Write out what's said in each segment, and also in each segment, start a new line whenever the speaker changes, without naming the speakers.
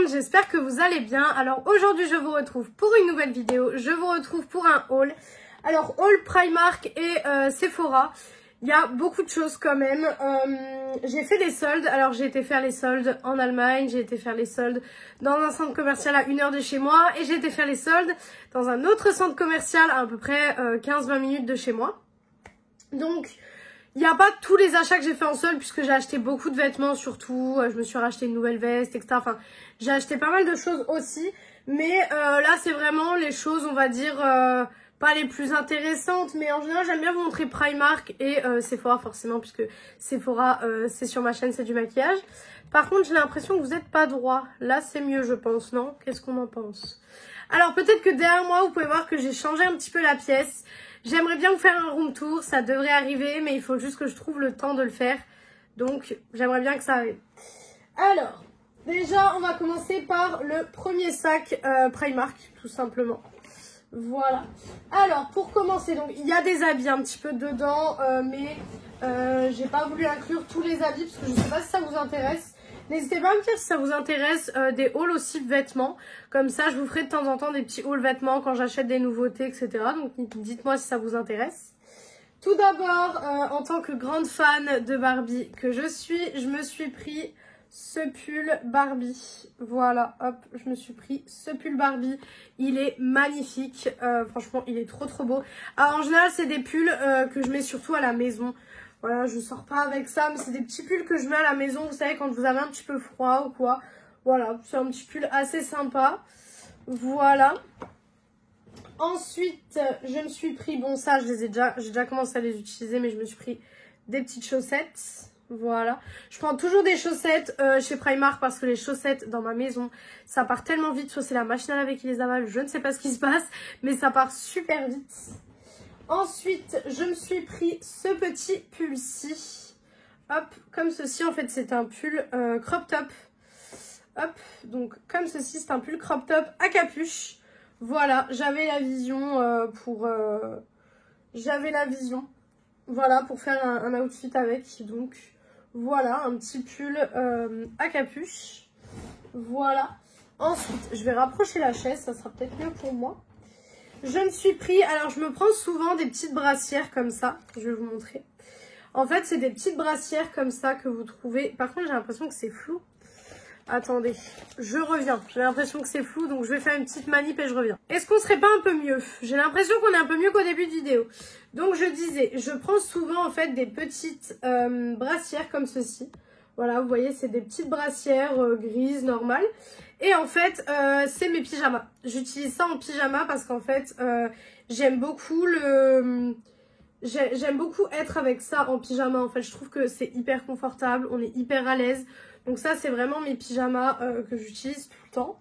monde, j'espère que vous allez bien. Alors aujourd'hui je vous retrouve pour une nouvelle vidéo, je vous retrouve pour un haul. Alors haul Primark et Sephora, il y a beaucoup de choses quand même. J'ai fait des soldes, alors j'ai été faire les soldes en Allemagne, j'ai été faire les soldes dans un centre commercial à 1 heure de chez moi et j'ai été faire les soldes dans un autre centre commercial à peu près 15-20 minutes de chez moi. Donc il n'y a pas tous les achats que j'ai fait en solde puisque j'ai acheté beaucoup de vêtements surtout, je me suis racheté une nouvelle veste, etc. Enfin, j'ai acheté pas mal de choses aussi, mais là c'est vraiment les choses, on va dire, pas les plus intéressantes, mais en général j'aime bien vous montrer Primark et Sephora forcément puisque Sephora c'est sur ma chaîne, c'est du maquillage. Par contre j'ai l'impression que vous n'êtes pas droit, là c'est mieux je pense, non? Qu'est-ce qu'on en pense? Alors peut-être que derrière moi vous pouvez voir que j'ai changé un petit peu la pièce. J'aimerais bien vous faire un room tour, ça devrait arriver, mais il faut juste que je trouve le temps de le faire. Donc, j'aimerais bien que ça arrive. Alors, déjà, on va commencer par le premier sac Primark, tout simplement. Voilà. Alors, pour commencer, donc il y a des habits un petit peu dedans, mais j'ai pas voulu inclure tous les habits parce que je sais pas si ça vous intéresse. N'hésitez pas à me dire si ça vous intéresse des hauls aussi vêtements. Comme ça, je vous ferai de temps en temps des petits hauls vêtements quand j'achète des nouveautés, etc. Donc, dites-moi si ça vous intéresse. Tout d'abord, en tant que grande fan de Barbie que je me suis pris ce pull Barbie. Voilà, hop, je me suis pris ce pull Barbie. Il est magnifique. Franchement, il est trop beau. Alors, en général, c'est des pulls que je mets surtout à la maison. Voilà, je sors pas avec ça, mais c'est des petits pulls que je mets à la maison, vous savez, quand vous avez un petit peu froid ou quoi. Voilà, c'est un petit pull assez sympa. Voilà. Ensuite, je me suis pris, bon ça, j'ai déjà commencé à les utiliser, mais je me suis pris des petites chaussettes. Voilà. Je prends toujours des chaussettes chez Primark parce que les chaussettes dans ma maison, ça part tellement vite. Soit c'est la machine à laver qui les avale, je ne sais pas ce qui se passe, mais ça part super vite. Ensuite, je me suis pris ce petit pull-ci. Hop, comme ceci. En fait, c'est un pull crop top. Hop, donc comme ceci, c'est un pull crop top à capuche. Voilà, j'avais la vision voilà, pour faire un outfit avec. Donc, voilà, un petit pull à capuche. Voilà. Ensuite, je vais rapprocher la chaise, ça sera peut-être mieux pour moi. Je me suis pris, alors je me prends souvent des petites brassières comme ça, je vais vous montrer. En fait, c'est des petites brassières comme ça que vous trouvez. Par contre, j'ai l'impression que c'est flou. Attendez, je reviens. J'ai l'impression que c'est flou, donc je vais faire une petite manip et je reviens. Est-ce qu'on serait pas un peu mieux? J'ai l'impression qu'on est un peu mieux qu'au début de vidéo. Donc je disais, je prends souvent en fait des petites brassières comme ceci. Voilà, vous voyez, c'est des petites brassières grises, normales. Et en fait, c'est mes pyjamas. J'utilise ça en pyjama parce qu'en fait, j'aime beaucoup être avec ça en pyjama. En fait, je trouve que c'est hyper confortable, on est hyper à l'aise. Donc ça, c'est vraiment mes pyjamas que j'utilise tout le temps.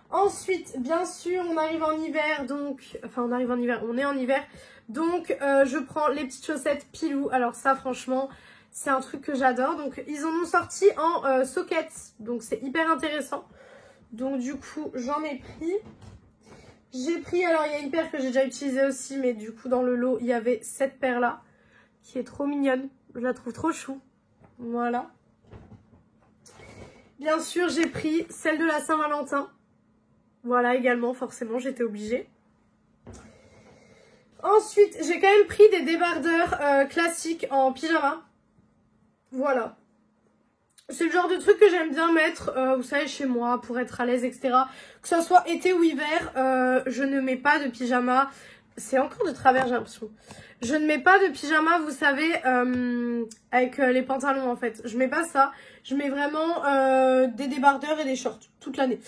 Ensuite, bien sûr, on arrive en hiver, donc... Enfin, on arrive en hiver, on est en hiver. Donc, je prends les petites chaussettes Pilou. Alors ça, franchement, c'est un truc que j'adore. Donc, ils en ont sorti en socket. Donc, c'est hyper intéressant. Donc, du coup, j'en ai pris. J'ai pris... Alors, il y a une paire que j'ai déjà utilisée aussi. Mais du coup, dans le lot, il y avait cette paire-là. Qui est trop mignonne. Je la trouve trop chou. Voilà. Bien sûr, j'ai pris celle de la Saint-Valentin. Voilà, également, forcément, j'étais obligée. Ensuite, j'ai quand même pris des débardeurs classiques en pyjama. Voilà. C'est le genre de truc que j'aime bien mettre, vous savez, chez moi, pour être à l'aise, etc. Que ce soit été ou hiver, je ne mets pas de pyjama. C'est encore de travers, j'ai l'impression. Je ne mets pas de pyjama, vous savez, avec les pantalons, en fait. Je mets pas ça. Je mets vraiment des débardeurs et des shorts toute l'année.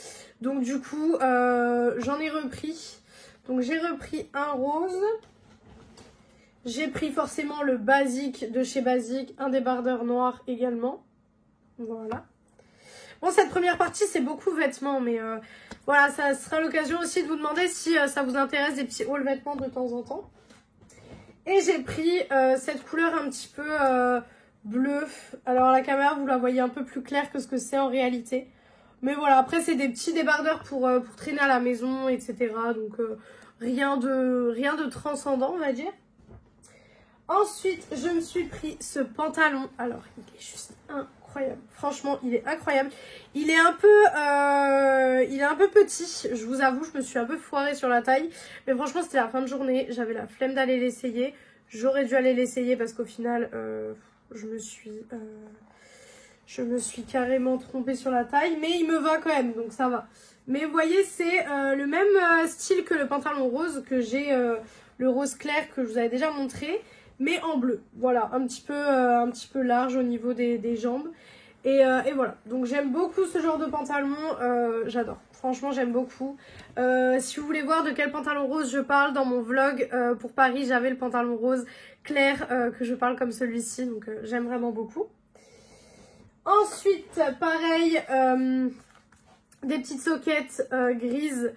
Donc, du coup, j'en ai repris. Donc, j'ai repris un rose. J'ai pris forcément le basique de chez Basique, un débardeur noir également. Voilà. Bon, cette première partie, c'est beaucoup vêtements, mais voilà, ça sera l'occasion aussi de vous demander si ça vous intéresse des petits hauls vêtements de temps en temps. Et j'ai pris cette couleur un petit peu bleue. Alors à la caméra, vous la voyez un peu plus claire que ce que c'est en réalité. Mais voilà, après, c'est des petits débardeurs pour traîner à la maison, etc. Donc, rien de transcendant, on va dire. Ensuite, je me suis pris ce pantalon. Alors, il est juste incroyable. incroyable. Franchement, il est incroyable. Il est un peu petit. Je vous avoue, je me suis un peu foirée sur la taille. Mais franchement, c'était la fin de journée. J'avais la flemme d'aller l'essayer. J'aurais dû aller l'essayer parce qu'au final, je me suis carrément trompée sur la taille. Mais il me va quand même, donc ça va. Mais vous voyez, c'est le même style que le pantalon rose que j'ai, le rose clair que je vous avais déjà montré. Mais en bleu, voilà, un petit peu large au niveau des jambes. Et voilà, donc j'aime beaucoup ce genre de pantalon, j'adore. Franchement, j'aime beaucoup. Si vous voulez voir de quel pantalon rose je parle, dans mon vlog pour Paris, j'avais le pantalon rose clair que je parle comme celui-ci. Donc j'aime vraiment beaucoup. Ensuite, pareil, des petites soquettes grises.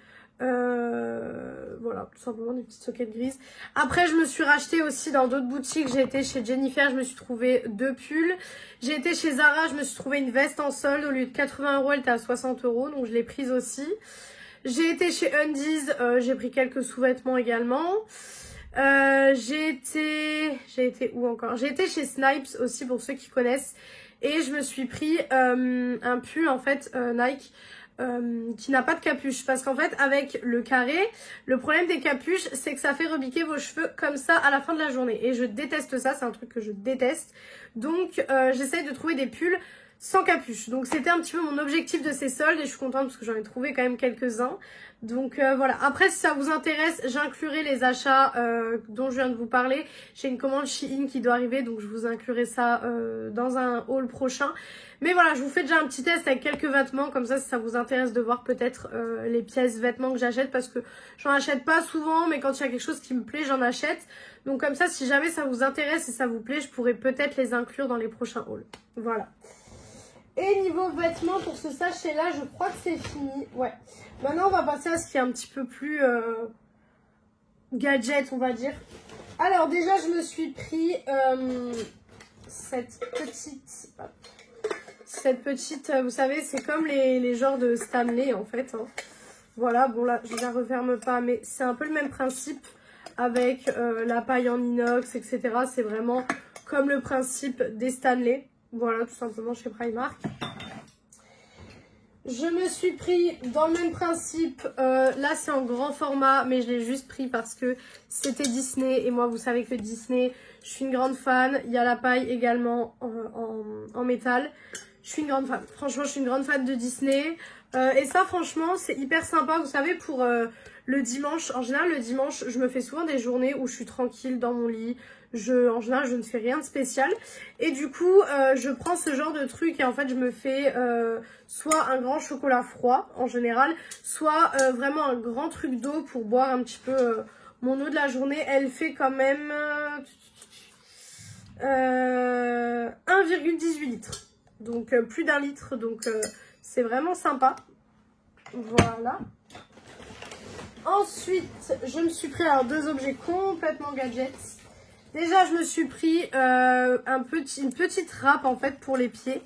Voilà, tout simplement des petites soquettes grises. Après, je me suis racheté aussi dans d'autres boutiques. J'ai été chez Jennifer, je me suis trouvé 2 pulls. J'ai été chez Zara, je me suis trouvé une veste en solde. Au lieu de 80 €, elle était à 60 €, donc je l'ai prise aussi. J'ai été chez Undies, j'ai pris quelques sous-vêtements également. J'ai été où encore? J'ai été chez Snipes aussi, pour ceux qui connaissent. Et je me suis pris un pull en fait Nike. Qui n'a pas de capuche, parce qu'en fait avec le carré, le problème des capuches c'est que ça fait rebiquer vos cheveux comme ça à la fin de la journée, et je déteste ça, c'est un truc que je déteste. Donc j'essaye de trouver des pulls sans capuche, donc c'était un petit peu mon objectif de ces soldes, et je suis contente parce que j'en ai trouvé quand même quelques-uns. Donc voilà, après si ça vous intéresse, j'inclurai les achats dont je viens de vous parler. J'ai une commande Shein qui doit arriver, donc je vous inclurai ça dans un haul prochain. Mais voilà, je vous fais déjà un petit test avec quelques vêtements, comme ça si ça vous intéresse de voir peut-être les pièces vêtements que j'achète, parce que j'en achète pas souvent, mais quand il y a quelque chose qui me plaît, j'en achète. Donc comme ça, si jamais ça vous intéresse et ça vous plaît, je pourrais peut-être les inclure dans les prochains hauls. Voilà. Et niveau vêtements, pour ce sachet-là, je crois que c'est fini. Ouais. Maintenant, on va passer à ce qui est un petit peu plus gadget, on va dire. Alors, déjà, je me suis pris cette petite, vous savez, c'est comme les genres de Stanley, en fait. Hein. Voilà, bon là, je la referme pas, mais c'est un peu le même principe avec la paille en inox, etc. C'est vraiment comme le principe des Stanley. Voilà, tout simplement chez Primark. Je me suis pris dans le même principe, là c'est en grand format, mais je l'ai juste pris parce que c'était Disney. Et moi, vous savez que Disney, je suis une grande fan. Il y a la paille également en métal. Je suis une grande fan. Franchement, je suis une grande fan de Disney. Et ça, franchement, c'est hyper sympa. Vous savez, pour le dimanche, en général, le dimanche, je me fais souvent des journées où je suis tranquille dans mon lit. En général, je ne fais rien de spécial. Et du coup, je prends ce genre de truc et en fait, je me fais soit un grand chocolat froid, en général, soit vraiment un grand truc d'eau pour boire un petit peu mon eau de la journée. Elle fait quand même 1,18 litres. Donc, plus d'1 litre. Donc, c'est vraiment sympa. Voilà. Ensuite, je me suis pris alors 2 objets complètement gadgets. Déjà, je me suis pris une petite râpe en fait pour les pieds.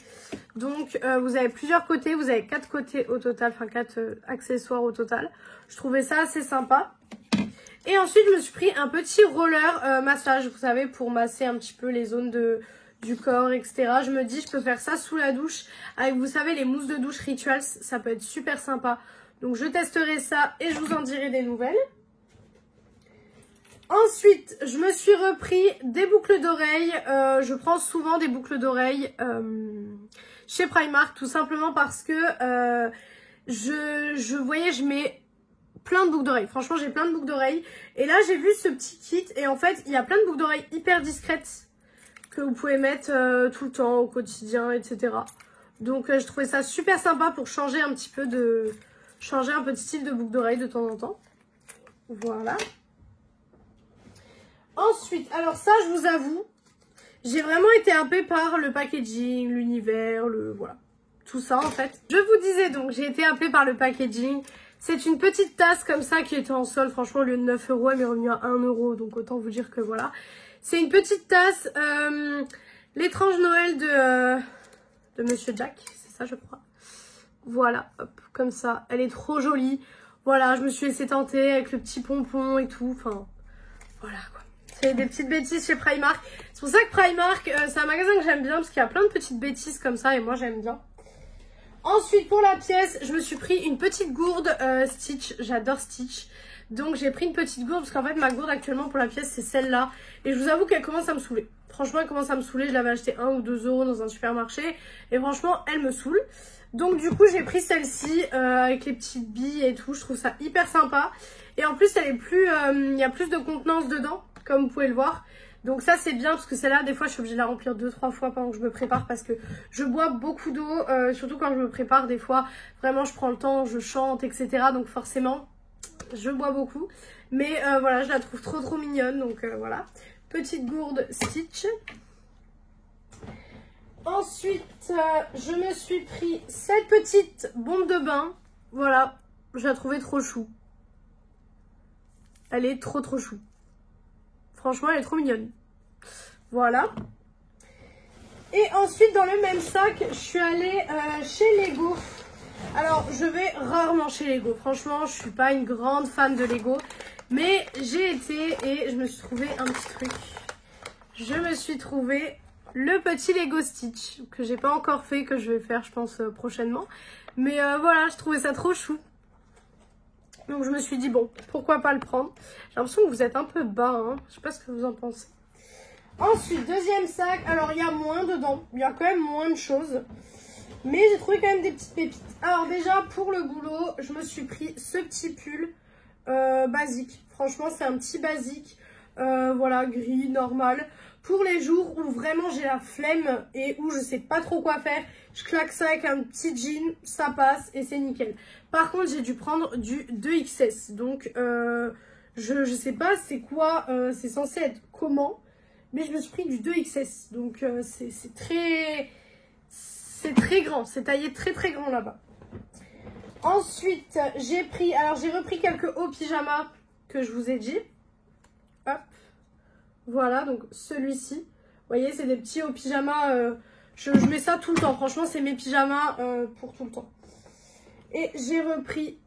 Donc, vous avez plusieurs côtés. Vous avez 4 côtés au total, enfin 4 accessoires au total. Je trouvais ça assez sympa. Et ensuite, je me suis pris un petit roller massage, vous savez, pour masser un petit peu les zones du corps, etc. Je me dis, je peux faire ça sous la douche avec, vous savez, les mousses de douche Rituals. Ça peut être super sympa. Donc, je testerai ça et je vous en dirai des nouvelles. Ensuite, je me suis repris des boucles d'oreilles. Je prends souvent des boucles d'oreilles chez Primark, tout simplement parce que je voyais, je mets plein de boucles d'oreilles. Franchement, j'ai plein de boucles d'oreilles. Et là, j'ai vu ce petit kit. Et en fait, il y a plein de boucles d'oreilles hyper discrètes que vous pouvez mettre tout le temps, au quotidien, etc. Donc, je trouvais ça super sympa pour changer un petit peu de style de boucle d'oreille de temps en temps. Voilà. Ensuite, alors ça, je vous avoue, j'ai vraiment été happée par le packaging, l'univers, voilà, tout ça en fait. Je vous disais donc, j'ai été happée par le packaging. C'est une petite tasse comme ça qui était en solde. Franchement, au lieu de 9 €, elle m'est revenue à 1 €. Donc autant vous dire que voilà. C'est une petite tasse, l'étrange Noël de Monsieur Jack, c'est ça je crois. Voilà, hop, comme ça. Elle est trop jolie. Voilà, je me suis laissée tenter avec le petit pompon et tout. Enfin, voilà quoi. C'est des petites bêtises chez Primark. C'est pour ça que Primark, c'est un magasin que j'aime bien parce qu'il y a plein de petites bêtises comme ça et moi j'aime bien. Ensuite, pour la pièce, je me suis pris une petite gourde Stitch. J'adore Stitch. Donc, j'ai pris une petite gourde parce qu'en fait, ma gourde actuellement pour la pièce, c'est celle-là. Et je vous avoue qu'elle commence à me saouler. Franchement, elle commence à me saouler. Je l'avais acheté 1 ou 2 euros dans un supermarché. Et franchement, elle me saoule. Donc, du coup, j'ai pris celle-ci avec les petites billes et tout. Je trouve ça hyper sympa. Et en plus, elle est plus, il y a plus de contenance dedans, comme vous pouvez le voir. Donc ça c'est bien parce que celle-là des fois je suis obligée de la remplir 2-3 fois pendant que je me prépare parce que je bois beaucoup d'eau, surtout quand je me prépare des fois vraiment je prends le temps, je chante etc. Donc forcément je bois beaucoup. Mais voilà je la trouve trop mignonne donc voilà. Petite gourde Stitch. Ensuite je me suis pris cette petite bombe de bain. Voilà, je la trouvais trop chou. Elle est trop chou. Franchement, elle est trop mignonne. Voilà. Et ensuite, dans le même sac, je suis allée chez Lego. Alors, je vais rarement chez Lego. Franchement, je suis pas une grande fan de Lego. Mais j'ai été et je me suis trouvé un petit truc. Je me suis trouvé le petit Lego Stitch. Que j'ai pas encore fait, que je vais faire, je pense, prochainement. Mais voilà, je trouvais ça trop chou. Donc je me suis dit bon, pourquoi pas le prendre. J'ai l'impression que vous êtes un peu bas, hein. Je sais pas ce que vous en pensez. Ensuite, deuxième sac. Alors il y a moins dedans, il y a quand même moins de choses. Mais j'ai trouvé quand même des petites pépites. Alors déjà pour le boulot, je me suis pris ce petit pull basique. Franchement c'est un petit basique, voilà, gris, normal. Pour les jours où vraiment j'ai la flemme et où je sais pas trop quoi faire, je claque ça avec un petit jean, ça passe et c'est nickel. Par contre, j'ai dû prendre du 2XS. Donc, je sais pas c'est quoi, c'est censé être comment. Mais je me suis pris du 2XS. Donc, c'est très grand. C'est taillé très grand là-bas. Ensuite, j'ai repris quelques hauts pyjamas que je vous ai dit. Hop. Voilà, donc celui-ci. Vous voyez, c'est des petits hauts pyjamas. Je mets ça tout le temps. Franchement, c'est mes pyjamas pour tout le temps. Et j'ai repris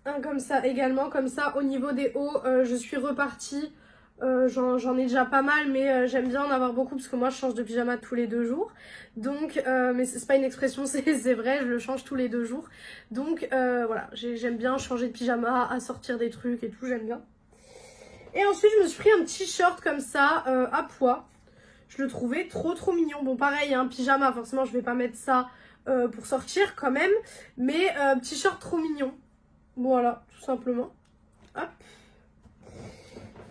un comme ça également. Comme ça, au niveau des hauts, je suis repartie. J'en ai déjà pas mal, mais j'aime bien en avoir beaucoup parce que moi, je change de pyjama tous les 2 jours. Donc, mais c'est pas une expression, c'est vrai, je le change tous les 2 jours. Donc, voilà, j'aime bien changer de pyjama, assortir des trucs et tout, j'aime bien. Et ensuite, je me suis pris un petit short comme ça, à pois. Je le trouvais trop mignon. Bon, pareil, un pyjama, forcément, je vais pas mettre ça pour sortir quand même. Mais petit short trop mignon. Voilà, tout simplement. Hop.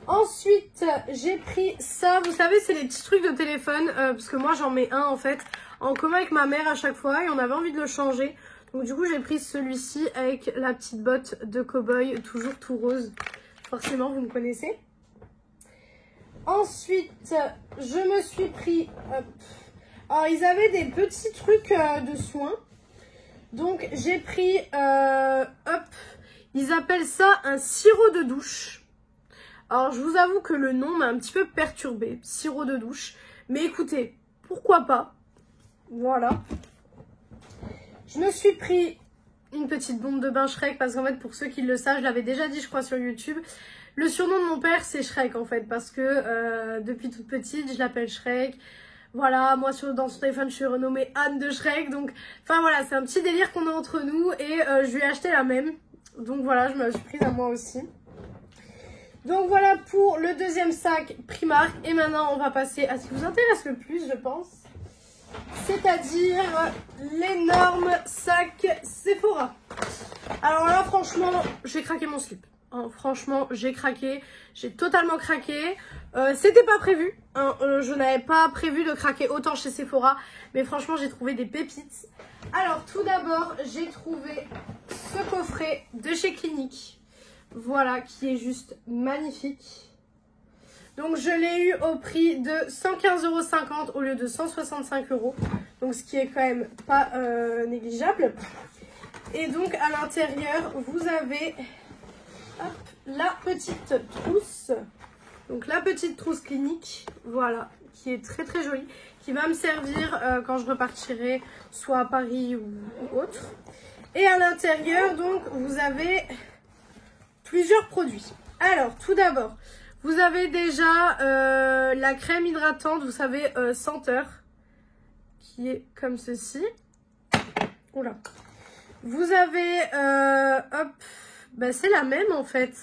Ensuite, j'ai pris ça. Vous savez, c'est les petits trucs de téléphone. Parce que moi, j'en mets un, en fait, en commun avec ma mère à chaque fois. Et on avait envie de le changer. Donc, du coup, j'ai pris celui-ci avec la petite botte de cow-boy, toujours tout rose. Forcément, vous me connaissez. Ensuite, je me suis pris... alors, ils avaient des petits trucs de soins. Donc, j'ai pris... ils appellent ça un sirop de douche. Alors, je vous avoue que le nom m'a un petit peu perturbée. Sirop de douche. Mais écoutez, pourquoi pas. Voilà. Je me suis pris une petite bombe de bain Shrek. Parce qu'en fait, pour ceux qui le savent, je l'avais déjà dit, je crois, sur YouTube. Le surnom de mon père, c'est Shrek, en fait. Parce que depuis toute petite, je l'appelle Shrek. Voilà, moi, dans son téléphone, je suis renommée Anne de Shrek. Donc, enfin, voilà, c'est un petit délire qu'on a entre nous. Et je lui ai acheté la même. Donc, voilà, je me suis prise à moi aussi. Donc, voilà pour le deuxième sac Primark. Et maintenant, on va passer à ce qui vous intéresse le plus, je pense. C'est-à-dire l'énorme sac Sephora. Alors là, franchement, j'ai craqué mon slip. Hein, franchement, j'ai craqué. J'ai totalement craqué. C'était pas prévu. Hein, je n'avais pas prévu de craquer autant chez Sephora. Mais franchement, j'ai trouvé des pépites. Alors, tout d'abord, j'ai trouvé ce coffret de chez Clinique. Voilà, qui est juste magnifique. Donc, je l'ai eu au prix de 115,50 € au lieu de 165 €. Donc, ce qui est quand même pas négligeable. Et donc, à l'intérieur, vous avez hop, la petite trousse. Donc, la petite trousse Clinique. Voilà, qui est très jolie. Qui va me servir quand je repartirai soit à Paris ou autre. Et à l'intérieur, donc, vous avez plusieurs produits. Alors, tout d'abord... Vous avez déjà la crème hydratante, vous savez, senteur, qui est comme ceci. Oula. Vous avez, hop, bah c'est la même en fait.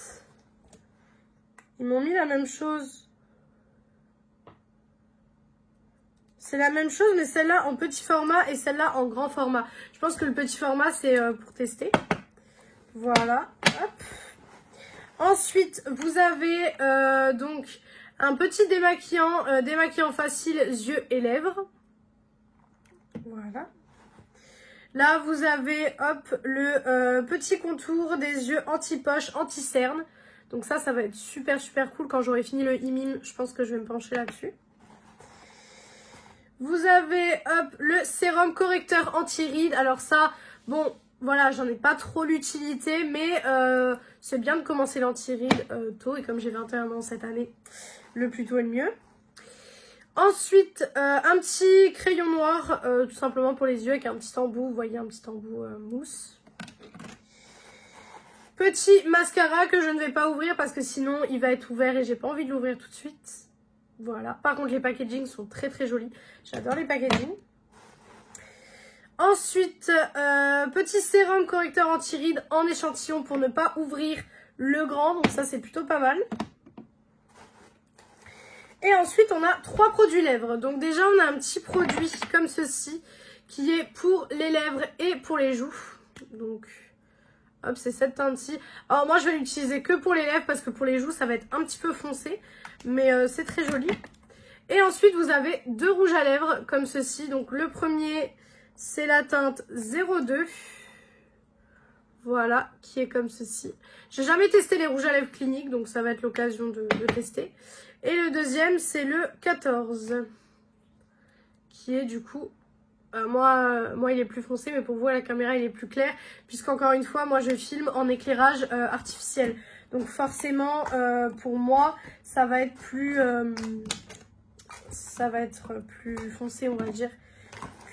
Ils m'ont mis la même chose. C'est la même chose, mais celle-là en petit format et celle-là en grand format. Je pense que le petit format, c'est pour tester. Voilà. Hop. Ensuite, vous avez donc un petit démaquillant facile yeux et lèvres. Voilà. Là, vous avez hop, le petit contour des yeux anti-poche, anti-cerne. Donc ça va être super cool. Quand j'aurai fini le e-mime, je pense que je vais me pencher là-dessus. Vous avez hop, le sérum correcteur anti-rides. Alors ça, bon, voilà, j'en ai pas trop l'utilité, mais c'est bien de commencer l'anti-rides tôt. Et comme j'ai 21 ans cette année, le plus tôt est le mieux. Ensuite, un petit crayon noir, tout simplement pour les yeux, avec un petit embout. Vous voyez, un petit embout mousse. Petit mascara que je ne vais pas ouvrir parce que sinon il va être ouvert et j'ai pas envie de l'ouvrir tout de suite. Voilà. Par contre, les packagings sont très jolis. J'adore les packagings. Ensuite, petit sérum correcteur anti-rides en échantillon pour ne pas ouvrir le grand. Donc ça, c'est plutôt pas mal. Et ensuite, on a 3 produits lèvres. Donc déjà, on a un petit produit comme ceci qui est pour les lèvres et pour les joues. Donc, hop, c'est cette teinte-ci. Alors moi, je vais l'utiliser que pour les lèvres parce que pour les joues, ça va être un petit peu foncé. Mais c'est très joli. Et ensuite, vous avez 2 rouges à lèvres comme ceci. Donc le premier, c'est la teinte 02. Voilà, qui est comme ceci. J'ai jamais testé les rouges à lèvres cliniques, donc ça va être l'occasion de tester. Et le deuxième, c'est le 14. Qui est du coup... moi, il est plus foncé, mais pour vous, à la caméra, il est plus clair. Puisqu'encore une fois, moi, je filme en éclairage artificiel. Donc forcément, pour moi, ça va être plus foncé, on va dire,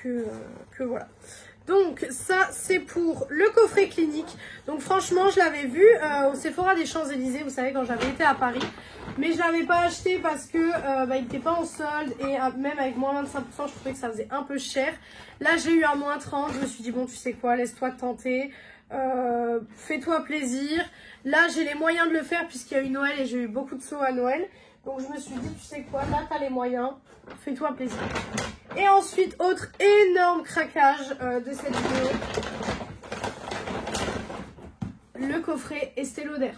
que voilà. Donc ça, c'est pour le coffret clinique. Donc franchement, je l'avais vu au Sephora des Champs-Élysées, vous savez, quand j'avais été à Paris. Mais je ne l'avais pas acheté parce que il n'était pas en solde. Et même avec moins 25%, je trouvais que ça faisait un peu cher. Là, j'ai eu un moins 30. Je me suis dit, bon, tu sais quoi, laisse-toi tenter. Fais-toi plaisir. Là, j'ai les moyens de le faire puisqu'il y a eu Noël et j'ai eu beaucoup de sauts à Noël. Donc, je me suis dit, tu sais quoi, là, tu as les moyens. Fais-toi plaisir. Et ensuite, autre énorme craquage de cette vidéo. Le coffret Estée Lauder.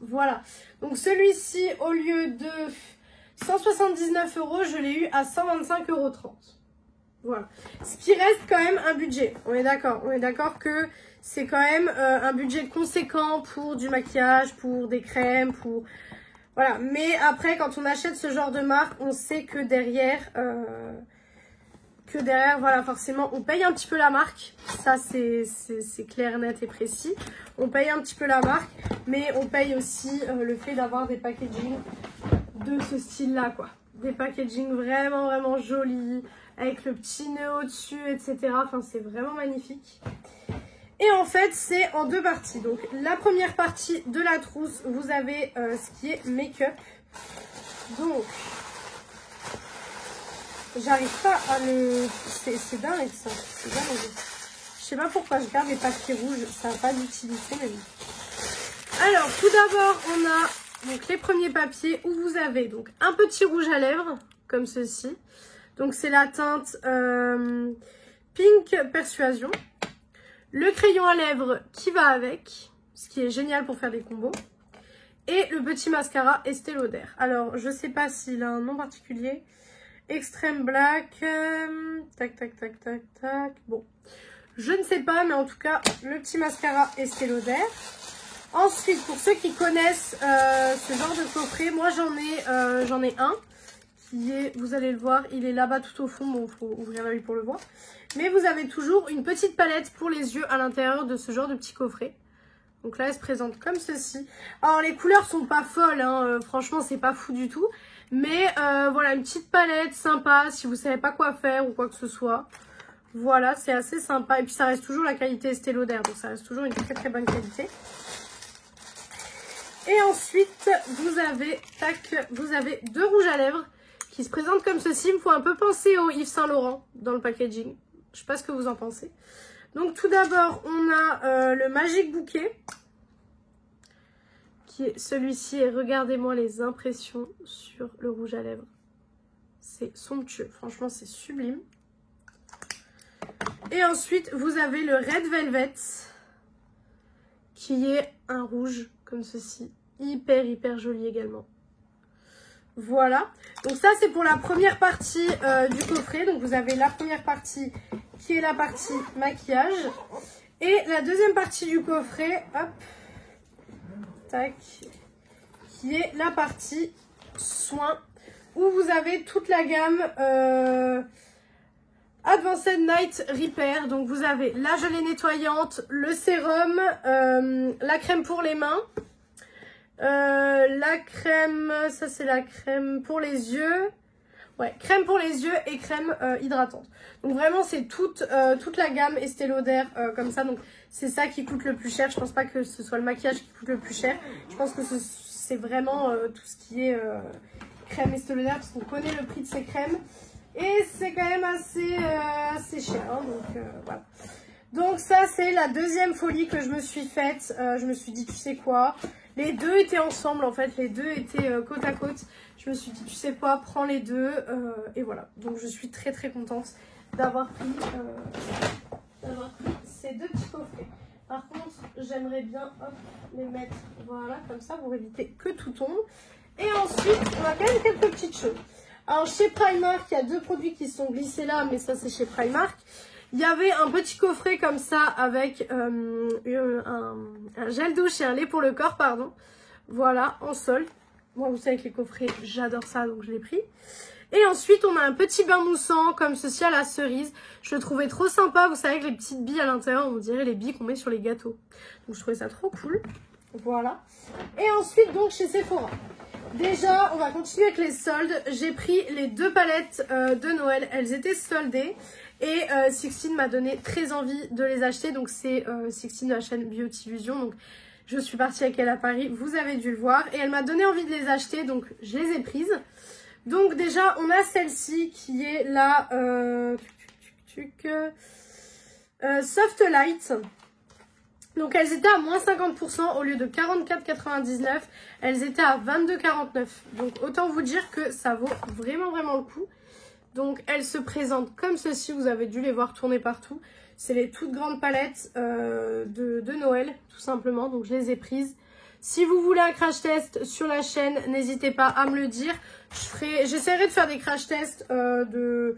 Voilà. Donc, celui-ci, au lieu de 179 €, je l'ai eu à 125,30 €. Voilà. Ce qui reste quand même un budget. On est d'accord. On est d'accord que c'est quand même un budget conséquent pour du maquillage, pour des crèmes, pour... Voilà. Mais après, quand on achète ce genre de marque, on sait que derrière, voilà, forcément, on paye un petit peu la marque. Ça, c'est clair, net et précis. On paye un petit peu la marque, mais on paye aussi le fait d'avoir des packaging de ce style-là, quoi. Des packaging vraiment jolis, avec le petit nœud au-dessus, etc. Enfin, c'est vraiment magnifique. Et en fait, c'est en 2 parties. Donc, la première partie de la trousse, vous avez ce qui est make-up. Donc, j'arrive pas à le... C'est dingue, ça. C'est dingue. Je sais pas pourquoi je garde les papiers rouges. Ça n'a pas d'utilité, mais bon. Alors, tout d'abord, on a donc les premiers papiers où vous avez donc un petit rouge à lèvres, comme ceci. Donc, c'est la teinte Pink Persuasion. Le crayon à lèvres qui va avec, ce qui est génial pour faire des combos. Et le petit mascara Estée Lauder. Alors, je sais pas s'il a un nom particulier. Extreme Black. Tac. Bon, je ne sais pas, mais en tout cas, le petit mascara Estée Lauder. Ensuite, pour ceux qui connaissent ce genre de coffret, moi j'en ai un. Qui est, vous allez le voir, il est là-bas tout au fond. Bon, il faut ouvrir l'œil pour le voir. Mais vous avez toujours une petite palette pour les yeux à l'intérieur de ce genre de petit coffret. Donc là, elle se présente comme ceci. Alors, les couleurs sont pas folles, hein. Franchement, c'est pas fou du tout. Mais voilà, une petite palette sympa si vous savez pas quoi faire ou quoi que ce soit. Voilà, c'est assez sympa. Et puis, ça reste toujours la qualité Estée Lauder. Donc, ça reste toujours une très bonne qualité. Et ensuite, vous avez, tac, vous avez 2 rouges à lèvres qui se présentent comme ceci. Il me faut un peu penser au Yves Saint Laurent dans le packaging. Je sais pas ce que vous en pensez. Donc tout d'abord, on a le Magic Bouquet. Qui est celui-ci. Et regardez-moi les impressions sur le rouge à lèvres. C'est somptueux. Franchement, c'est sublime. Et ensuite, vous avez le Red Velvet. Qui est un rouge comme ceci. Hyper joli également. Voilà. Donc ça, c'est pour la première partie du coffret. Donc vous avez la première partie qui est la partie maquillage. Et la deuxième partie du coffret, hop, tac, qui est la partie soins. Où vous avez toute la gamme Advanced Night Repair. Donc vous avez la gelée nettoyante, le sérum, la crème pour les mains. La crème, ça c'est la crème pour les yeux. Ouais, crème pour les yeux et crème hydratante. Donc vraiment c'est toute la gamme Estée Lauder comme ça. Donc c'est ça qui coûte le plus cher. Je pense pas que ce soit le maquillage qui coûte le plus cher. Je pense que c'est vraiment tout ce qui est crème Estée Lauder parce qu'on connaît le prix de ces crèmes. Et c'est quand même assez cher. Hein, donc voilà. Donc ça c'est la deuxième folie que je me suis faite. Je me suis dit tu sais quoi, les deux étaient ensemble en fait, les deux étaient côte à côte. Je me suis dit tu sais quoi, prends les deux et voilà. Donc je suis très contente d'avoir pris ces deux petits coffrets. Par contre j'aimerais bien les mettre voilà comme ça pour éviter que tout tombe. Et ensuite on a quand même quelques petites choses. Alors chez Primark il y a 2 produits qui sont glissés là, mais ça c'est chez Primark. Il y avait un petit coffret comme ça avec un gel douche et un lait pour le corps, pardon. Voilà, en sol. Moi, vous savez que les coffrets, j'adore ça, donc je l'ai pris. Et ensuite, on a un petit bain moussant comme ceci à la cerise. Je le trouvais trop sympa. Vous savez, avec les petites billes à l'intérieur, on dirait les billes qu'on met sur les gâteaux. Donc, je trouvais ça trop cool. Voilà. Et ensuite, donc, chez Sephora. Déjà, on va continuer avec les soldes. J'ai pris les 2 palettes de Noël. Elles étaient soldées. Et Sixtine m'a donné très envie de les acheter. Donc c'est Sixtine de la chaîne Beauty Illusion. Donc je suis partie avec elle à Paris. Vous avez dû le voir. Et elle m'a donné envie de les acheter. Donc je les ai prises. Donc déjà on a celle-ci qui est la Soft Light. Donc elles étaient à moins 50% au lieu de 44,99. Elles étaient à 22,49. Donc autant vous dire que ça vaut vraiment le coup. Donc elles se présentent comme ceci, vous avez dû les voir tourner partout. C'est les toutes grandes palettes de Noël, tout simplement. Donc je les ai prises. Si vous voulez un crash test sur la chaîne, n'hésitez pas à me le dire. J'essaierai de faire des crash tests de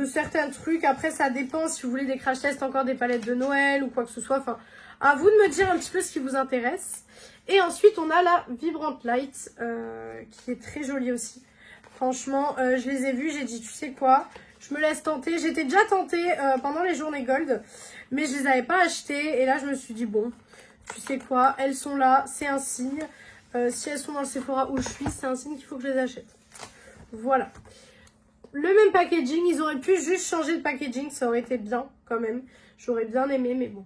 certains trucs. Après ça dépend si vous voulez des crash tests encore des palettes de Noël ou quoi que ce soit. Enfin, à vous de me dire un petit peu ce qui vous intéresse. Et ensuite on a la Vibrant Light qui est très jolie aussi. Franchement, je les ai vus, j'ai dit, tu sais quoi, je me laisse tenter. J'étais déjà tentée pendant les journées Gold, mais je les avais pas achetées. Et là, je me suis dit, bon, tu sais quoi, elles sont là, c'est un signe. Si elles sont dans le Sephora où je suis, c'est un signe qu'il faut que je les achète. Voilà. Le même packaging, ils auraient pu juste changer de packaging, ça aurait été bien quand même. J'aurais bien aimé, mais bon,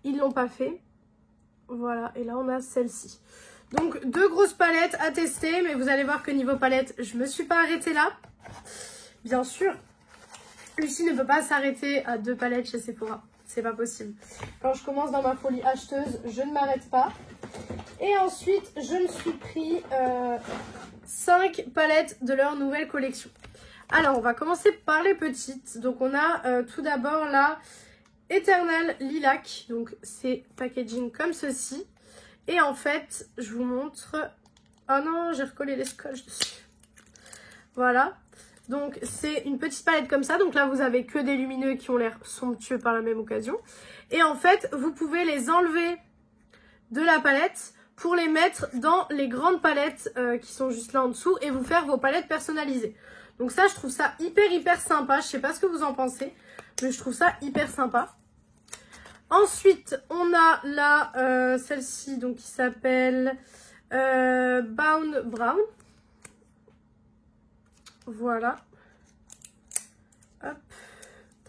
ils l'ont pas fait. Voilà, et là, on a celle-ci. Donc 2 grosses palettes à tester, mais vous allez voir que niveau palette, je me suis pas arrêtée là. Bien sûr, Lucie ne peut pas s'arrêter à 2 palettes chez Sephora. C'est pas possible. Quand je commence dans ma folie acheteuse, je ne m'arrête pas. Et ensuite, je me suis pris 5 palettes de leur nouvelle collection. Alors, on va commencer par les petites. Donc on a tout d'abord la Eternal Lilac. Donc c'est packaging comme ceci. Et en fait, je vous montre... Oh non, j'ai recollé les scotch dessus. Voilà. Donc, c'est une petite palette comme ça. Donc là, vous avez que des lumineux qui ont l'air somptueux par la même occasion. Et en fait, vous pouvez les enlever de la palette pour les mettre dans les grandes palettes qui sont juste là en dessous et vous faire vos palettes personnalisées. Donc ça, je trouve ça hyper sympa. Je sais pas ce que vous en pensez, mais je trouve ça hyper sympa. Ensuite, on a la celle-ci donc qui s'appelle Bound Brown. Voilà. Hop,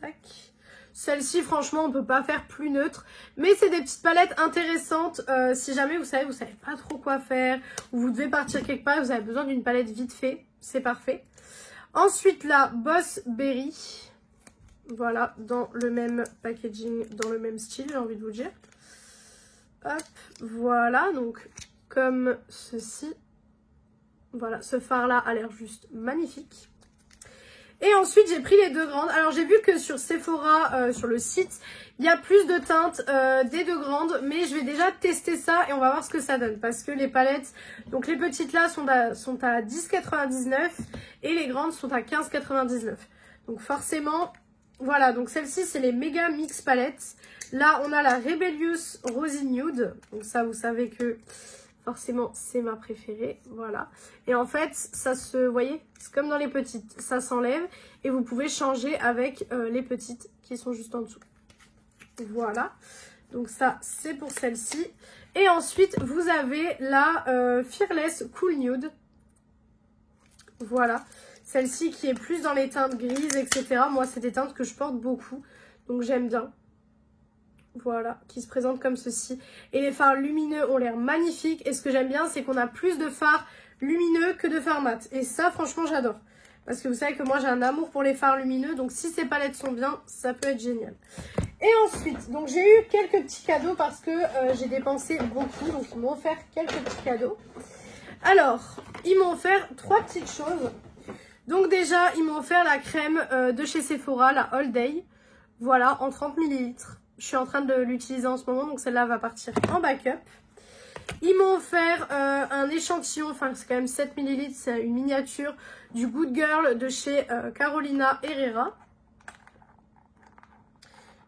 tac. Celle-ci, franchement, on peut pas faire plus neutre. Mais c'est des petites palettes intéressantes. Si jamais, vous savez pas trop quoi faire, ou vous devez partir quelque part et vous avez besoin d'une palette vite fait, c'est parfait. Ensuite, la Boss Berry. Voilà, dans le même packaging, dans le même style, j'ai envie de vous dire. Hop, voilà, donc comme ceci. Voilà, ce fard-là a l'air juste magnifique. Et ensuite, j'ai pris les deux grandes. Alors, j'ai vu que sur Sephora, sur le site, il y a plus de teintes des deux grandes. Mais je vais déjà tester ça et on va voir ce que ça donne. Parce que les palettes, donc les petites là sont à 10,99 et les grandes sont à 15,99. Donc forcément... Voilà, donc celle-ci, c'est les Mega Mix Palettes. Là, on a la Rebellious Rosy Nude. Donc ça, vous savez que forcément, c'est ma préférée. Voilà. Et en fait, ça se... Vous voyez, c'est comme dans les petites. Ça s'enlève et vous pouvez changer avec les petites qui sont juste en dessous. Voilà. Donc ça, c'est pour celle-ci. Et ensuite, vous avez la Fearless Cool Nude. Voilà. Celle-ci qui est plus dans les teintes grises, etc. Moi, c'est des teintes que je porte beaucoup. Donc, j'aime bien. Voilà, qui se présente comme ceci. Et les fards lumineux ont l'air magnifiques. Et ce que j'aime bien, c'est qu'on a plus de fards lumineux que de fards mat. Et ça, franchement, j'adore. Parce que vous savez que moi, j'ai un amour pour les fards lumineux. Donc, si ces palettes sont bien, ça peut être génial. Et ensuite, donc j'ai eu quelques petits cadeaux parce que j'ai dépensé beaucoup. Donc, ils m'ont offert quelques petits cadeaux. Alors, ils m'ont offert 3 petites choses. Donc déjà, ils m'ont offert la crème de chez Sephora, la All Day. Voilà, en 30 ml. Je suis en train de l'utiliser en ce moment, donc celle-là va partir en backup. Ils m'ont offert un échantillon, enfin c'est quand même 7 ml, c'est une miniature du Good Girl de chez Carolina Herrera.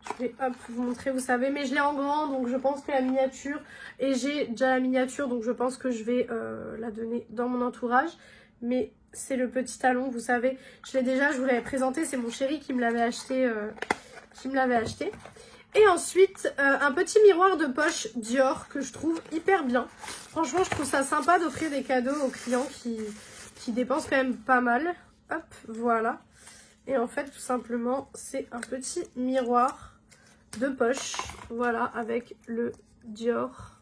Je vais hop, vous montrer, vous savez, mais je l'ai en grand, donc je pense que la miniature, et j'ai déjà la miniature, donc je pense que je vais la donner dans mon entourage. Mais c'est le petit talon, vous savez, je l'ai déjà, je vous l'avais présenté, c'est mon chéri qui me l'avait acheté, Et ensuite, un petit miroir de poche Dior que je trouve hyper bien. Franchement, je trouve ça sympa d'offrir des cadeaux aux clients qui dépensent quand même pas mal. Hop, voilà. Et en fait, tout simplement, c'est un petit miroir de poche, voilà, avec le Dior.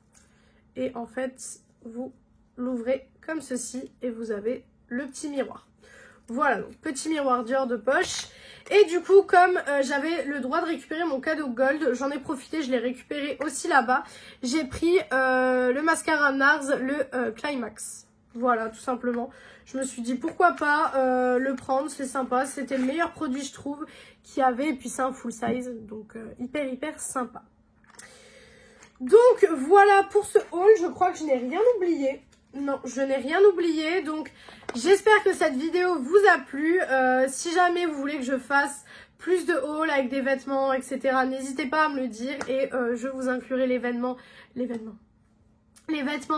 Et en fait, vous l'ouvrez comme ceci et vous avez le petit miroir. Voilà, donc petit miroir Dior de poche. Et du coup, comme j'avais le droit de récupérer mon cadeau gold, j'en ai profité, je l'ai récupéré aussi là-bas. J'ai pris le mascara NARS, le Climax. Voilà, tout simplement. Je me suis dit pourquoi pas le prendre, c'est sympa. C'était le meilleur produit, je trouve, qu'il y avait. Et puis c'est un full size, donc hyper sympa. Donc voilà pour ce haul, je crois que je n'ai rien oublié. Non, je n'ai rien oublié, donc j'espère que cette vidéo vous a plu. Si jamais vous voulez que je fasse plus de hauls avec des vêtements, etc., n'hésitez pas à me le dire et je vous inclurai les vêtements,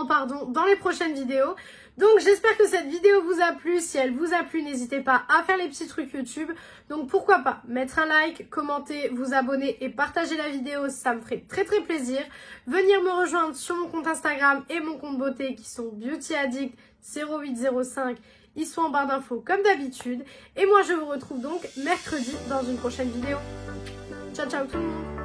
pardon, dans les prochaines vidéos. Donc j'espère que cette vidéo vous a plu. Si elle vous a plu, n'hésitez pas à faire les petits trucs YouTube. Donc pourquoi pas mettre un like, commenter, vous abonner et partager la vidéo, ça me ferait très plaisir. Venir me rejoindre sur mon compte Instagram et mon compte beauté qui sont Beauty Addict 0805. Ils sont en barre d'infos comme d'habitude. Et moi je vous retrouve donc mercredi dans une prochaine vidéo. Ciao ciao tout le monde.